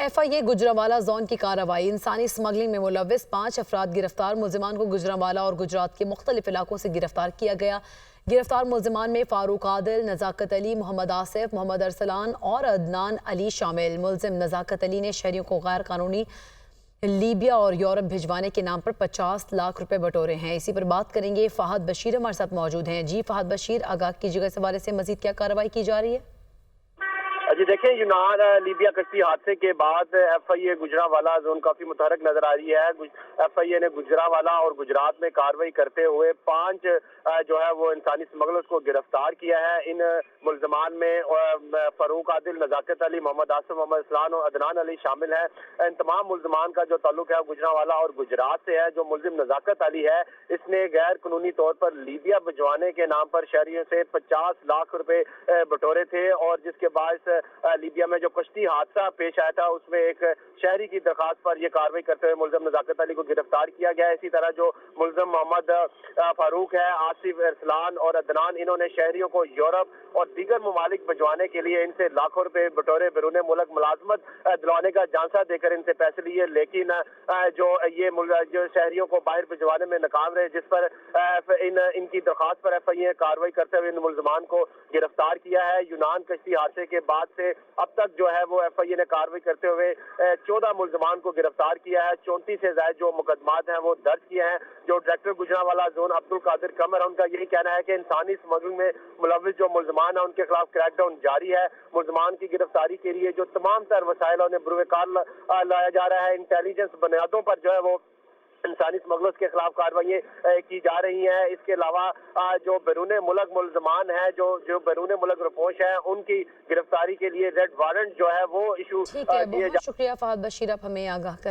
FIA Gujranwala zone की कार्रवाई। इंसानी स्मगलिंग में मुलव्विस 5 अफराद गिरफ्तार। मुलजिमान को गुजरांवाला और गुजरात के मुख्तलिफ इलाकों से गिरफ्तार किया गया। गिरफ्तार मुलजिमान में फारूक आदिल, नजाकत अली, मोहम्मद आसिफ, मोहम्मद अरसलान और अदनान अली शामिल। मुलजिम नजाकत अली ने शहरियों को गैर कानूनी लीबिया और यूरोप भिजवाने के नाम पर 50 लाख रुपए बटोरे हैं। इसी पर बात करेंगे। फहद बशीर हमारे साथ मौजूद हैं। जी फहद बशीर, आगाह कीजिएगा इस हवाले से मजीद क्या कार्रवाई की जा रही है? जी देखें, यूनान लीबिया कश्ती हादसे के बाद FIA गुजरांवाला जोन काफी मुतहरक नजर आ रही है। FIA ने गुजरांवाला और गुजरात में कार्रवाई करते हुए 5 जो है वो इंसानी स्मगलर्स को गिरफ्तार किया है। इन मुलजमान में फारूक आदिल, नजाकत अली, मोहम्मद आसिफ, मोहम्मद अरसलान और अदनान अली शामिल है। इन तमाम मुलजमान का जो ताल्लुक है गुजरांवाला और गुजरात से है। जो मुलजिम नजाकत अली है, इसने गैर कानूनी तौर पर लीबिया भिजवाने के नाम पर शहरियों से 50 लाख रुपए बटोरे थे और जिसके बाद लीबिया में जो कश्ती हादसा पेश आया था उसमें एक शहरी की दरखास्त पर यह कार्रवाई करते हुए मुलजिम नजाकत अली को गिरफ्तार किया गया है। इसी तरह जो मुलजिम मोहम्मद फारूक है, आसिफ, अरसलान और अदनान, इन्होंने शहरियों को यूरोप और दीगर ममालिक भिजवाने के लिए इनसे लाखों रुपए बटोरे, बैरून मुल्क मुलाजमत दिलवाने का झांसा देकर इनसे पैसे लिए, लेकिन जो शहरियों को बाहर भिजवाने में नाकाम रहे, जिस पर इनकी दरखास्त पर FIA कार्रवाई करते हुए इन मुलजमान को गिरफ्तार किया है। यूनान कश्ती हादसे के बाद से अब तक जो है वो FIA ने कार्रवाई करते हुए 14 मुलजमान को गिरफ्तार किया है। 34 से ज्यादा जो मुकदमात हैं वो दर्ज किए हैं। जो डायरेक्टर गुजरांवाला जोन अब्दुल कादिर कमर, उनका यही कहना है कि इंसानी स्मगलिंग में मुलव्विस जो मुलजमान है उनके खिलाफ क्रैकडाउन जारी है। मुलजमान की गिरफ्तारी के लिए जो तमाम तर वसाइल उन्हें बुरुकार लाया जा रहा है। इंटेलिजेंस बुनियादों पर जो है वो इंसानी स्मगलर्स के खिलाफ कार्रवाई की जा रही हैं। इसके अलावा जो बैरून मुल्क मुलजमान है, जो बैरून मुल्क रिपोश है, उनकी गिरफ्तारी के लिए रेड वारंट जो है वो इशू ठीक है, बहुत शुक्रिया फहद बशीर, आप हमें आगाह कर